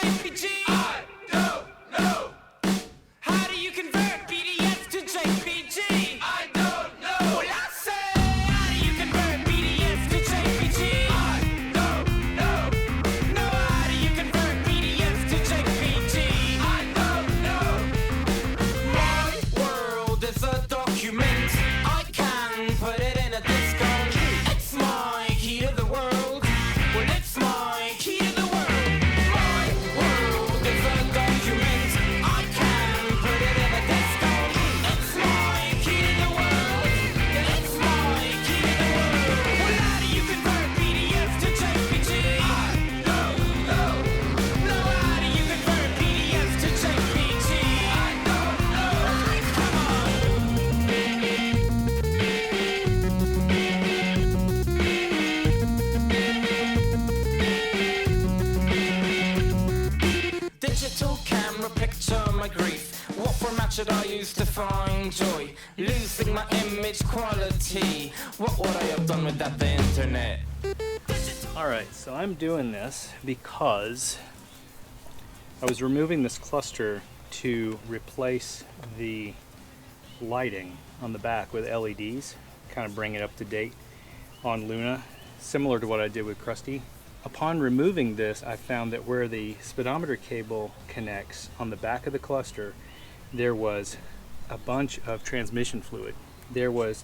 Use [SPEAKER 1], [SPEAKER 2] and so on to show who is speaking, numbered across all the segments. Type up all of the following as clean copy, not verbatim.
[SPEAKER 1] JPG? I don't know. How do you convert BDS to JPG? I don't know. Well, I say, how do you convert BDS to JPG? I don't know. No, how do you convert BDS to JPG? I don't know. My world is a document. I can put it in a disc on. It's my key to the world. Well, it's my key to the world. My world is a document. I can put it in a disc on. It's my key to the world. It's my key to the world. Well, how do you convert PDF to JPG? I don't know. No, how do you convert PDF to JPG? I don't know. Come on. Digital camera picture my grief. What format should I use to find joy? Losing my image quality. What would I have done without the internet?
[SPEAKER 2] Alright, so I'm doing this because I was removing this cluster to replace the lighting on the back with LEDs, kind of bring it up to date on Luna, similar to what I did with Krusty. Upon removing this, I found that where the speedometer cable connects on the back of the cluster, there was a bunch of transmission fluid.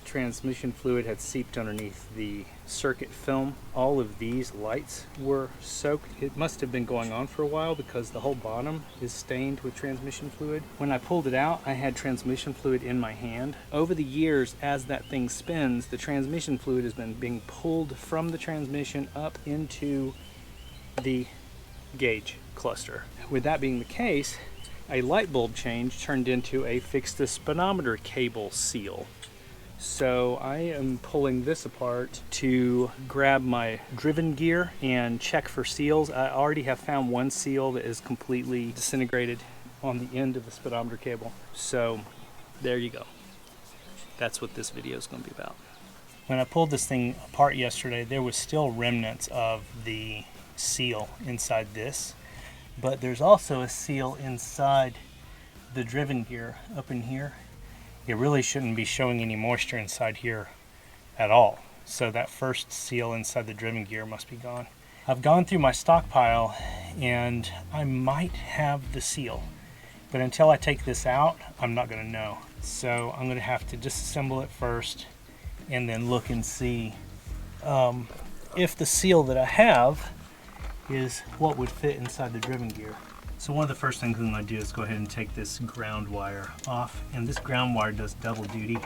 [SPEAKER 2] Transmission fluid had seeped underneath the circuit film. All of these lights were soaked. It must have been going on for a while because the whole bottom is stained with transmission fluid. When I pulled it out, I had transmission fluid in my hand. Over the years, as that thing spins, the transmission fluid has been being pulled from the transmission up into the gauge cluster. With that being the case, a light bulb change turned into a fix the speedometer cable seal. So I am pulling this apart to grab my driven gear and check for seals. I already have found one seal that is completely disintegrated on the end of the speedometer cable. So there you go. That's what this video is going to be about. When I pulled this thing apart yesterday, there was still remnants of the seal inside this, but there's also a seal inside the driven gear up in here. It really shouldn't be showing any moisture inside here at all. So that first seal inside the driven gear must be gone. I've gone through my stockpile and I might have the seal, but until I take this out, I'm not gonna know. So I'm gonna have to disassemble it first and then look and see if the seal that I have is what would fit inside the driven gear. So one of the first things I'm going to do is go ahead and take this ground wire off, and this ground wire does double duty.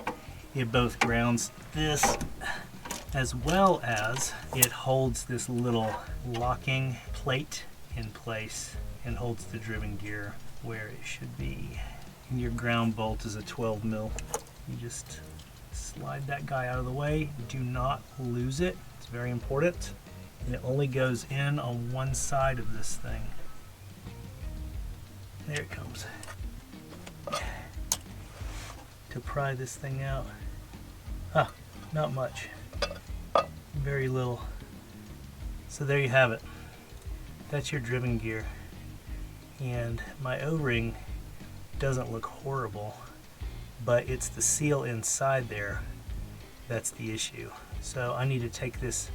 [SPEAKER 2] It both grounds this as well as it holds this little locking plate in place and holds the driven gear where it should be. And your ground bolt is a 12 mil. You just slide that guy out of the way. Do not lose it. It's very important. And it only goes in on one side of this thing. There it comes. To pry this thing out. Ah, not much. Very little. So there you have it. That's your driven gear. And my O-ring doesn't look horrible, but it's the seal inside there that's the issue. So I need to take this,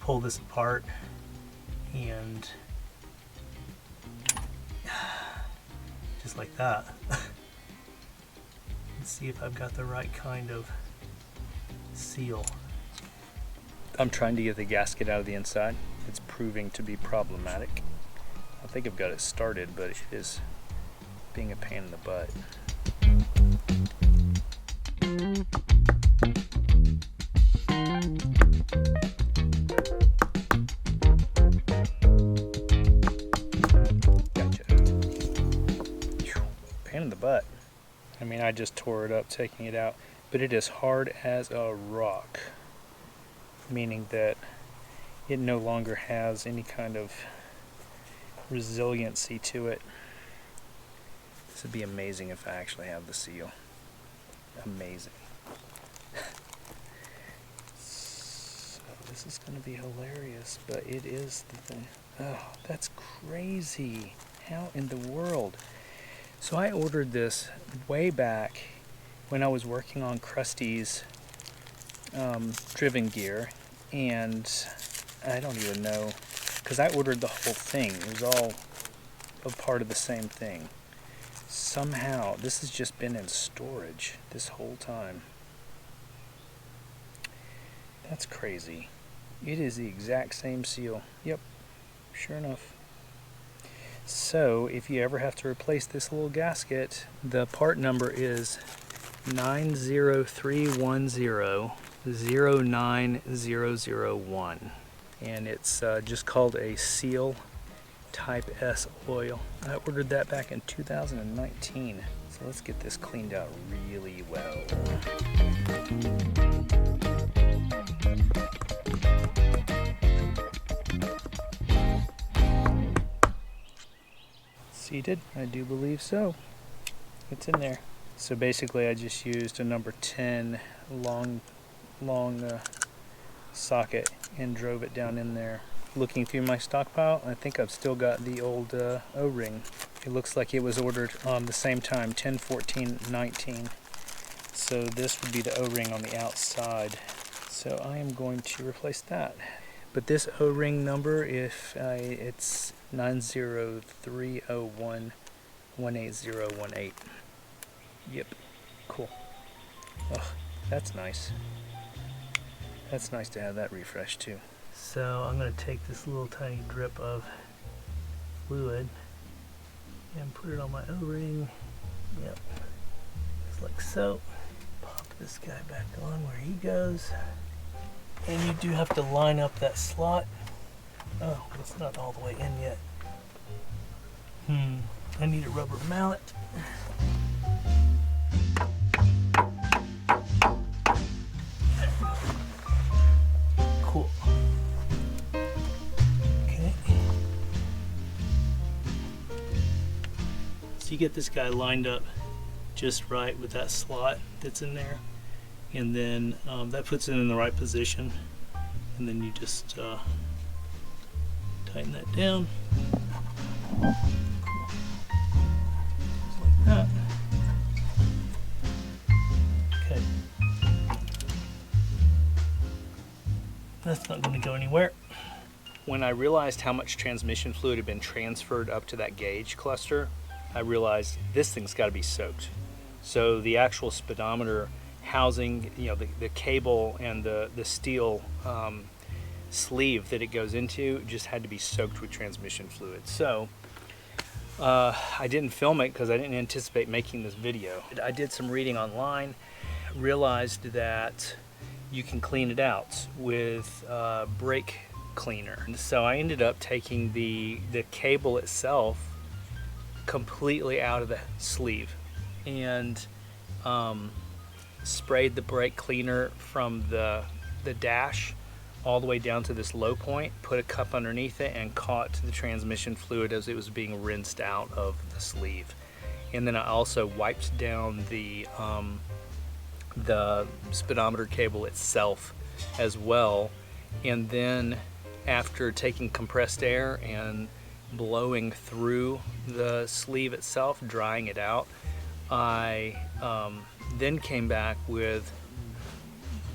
[SPEAKER 2] pull this apart, and just like that. Let's see if I've got the right kind of seal. I'm trying to get the gasket out of the inside. It's proving to be problematic. I think I've got it started, but it is being a pain in the butt. Gotcha. Pain in the butt. I mean, I just tore it up taking it out, but it is hard as a rock, meaning that it no longer has any kind of resiliency to it. This would be amazing if I actually have the seal. Amazing. So this is going to be hilarious, but it is the thing. Oh, that's crazy. How in the world? So I ordered this way back when I was working on Krusty's driven gear, and I don't even know, because I ordered the whole thing. It was all a part of the same thing. Somehow, this has just been in storage this whole time. That's crazy. It is the exact same seal. Yep, sure enough. So, if you ever have to replace this little gasket, the part number is 90310-09001. And it's just called a Seal Type S oil. I ordered that back in 2019. So let's get this cleaned out really well. Seated? I do believe so. It's in there. So basically I just used a number 10 long socket and drove it down in there. Looking through my stockpile, I think I've still got the old O-ring. It looks like it was ordered on the same time, 10/14/19. So this would be the O-ring on the outside. So I am going to replace that. But this O-ring number, it's 90301-18018. Yep, cool. Oh, that's nice. That's nice to have that refreshed too. So I'm going to take this little tiny drip of fluid and put it on my O-ring. Yep, just like so. Pop this guy back on where he goes. And you do have to line up that slot. Oh, it's not all the way in yet. I need a rubber mallet. Cool. Okay. So you get this guy lined up just right with that slot that's in there. And then that puts it in the right position, and then you just tighten that down, just like that. Okay, that's not going to go anywhere. When I realized how much transmission fluid had been transferred up to that gauge cluster, I realized this thing's got to be soaked. So the actual speedometer housing, the cable and the steel sleeve that it goes into just had to be soaked with transmission fluid. So I didn't film it because I didn't anticipate making this video. I did some reading online, realized that you can clean it out with brake cleaner. So I ended up taking the cable itself completely out of the sleeve and sprayed the brake cleaner from the dash all the way down to this low point, put a cup underneath it, and caught the transmission fluid as it was being rinsed out of the sleeve. And then I also wiped down the speedometer cable itself as well. And then after taking compressed air and blowing through the sleeve itself, drying it out, I then came back with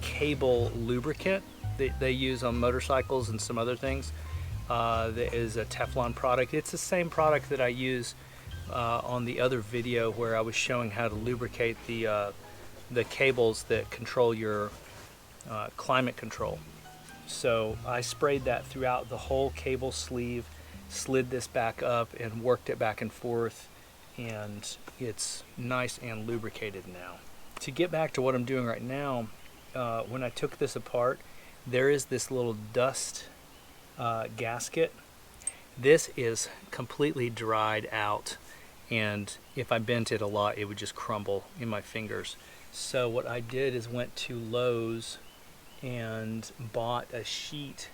[SPEAKER 2] cable lubricant that they use on motorcycles and some other things. That is a Teflon product. It's the same product that I use on the other video where I was showing how to lubricate the cables that control your climate control. So I sprayed that throughout the whole cable sleeve, slid this back up and worked it back and forth, and it's nice and lubricated now. To get back to what I'm doing right now, when I took this apart, there is this little dust gasket. This is completely dried out, and if I bent it a lot, it would just crumble in my fingers. So what I did is went to Lowe's and bought a sheet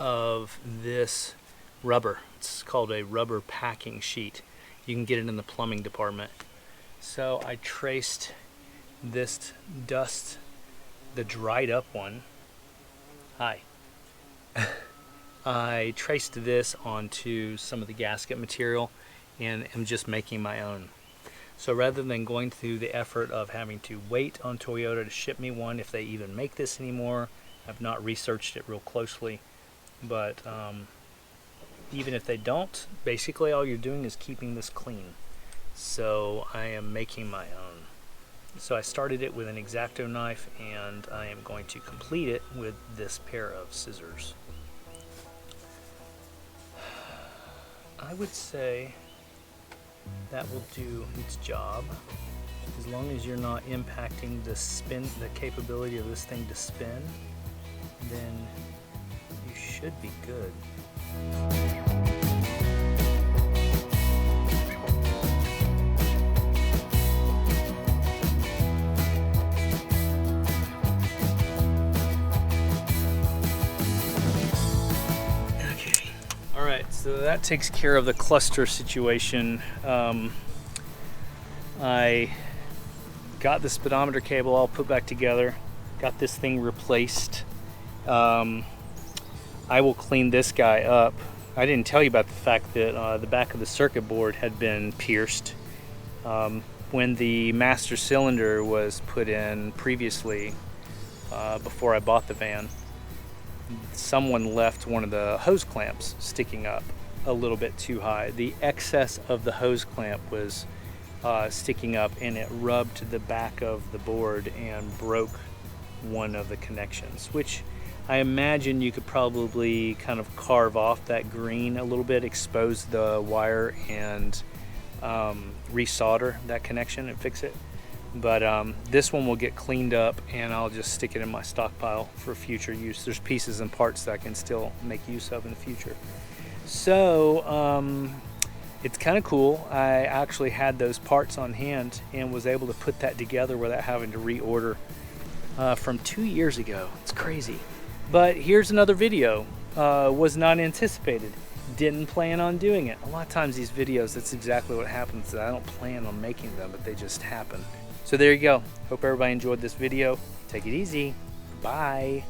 [SPEAKER 2] of this rubber. It's called a rubber packing sheet. You can get it in the plumbing department. So I traced this dust, the dried up one. Hi. I traced this onto some of the gasket material and am just making my own. So rather than going through the effort of having to wait on Toyota to ship me one, if they even make this anymore, I've not researched it real closely, but even if they don't, basically all you're doing is keeping this clean. So I am making my own. So I started it with an X-Acto knife, and I am going to complete it with this pair of scissors. I would say that will do its job, as long as you're not impacting the capability of this thing to spin, then you should be good. Okay, all right, so that takes care of the cluster situation. I got the speedometer cable all put back together, got this thing replaced. I will clean this guy up. I didn't tell you about the fact that the back of the circuit board had been pierced. When the master cylinder was put in previously, before I bought the van, someone left one of the hose clamps sticking up a little bit too high. The excess of the hose clamp was sticking up, and it rubbed the back of the board and broke one of the connections, which I imagine you could probably kind of carve off that green a little bit, expose the wire, and resolder that connection and fix it. But this one will get cleaned up, and I'll just stick it in my stockpile for future use. There's pieces and parts that I can still make use of in the future. So it's kind of cool. I actually had those parts on hand and was able to put that together without having to reorder from 2 years ago. It's crazy. But here's another video. Was not anticipated. Didn't plan on doing it. A lot of times these videos, that's exactly what happens. I don't plan on making them, but they just happen. So there you go. Hope everybody enjoyed this video. Take it easy. Bye.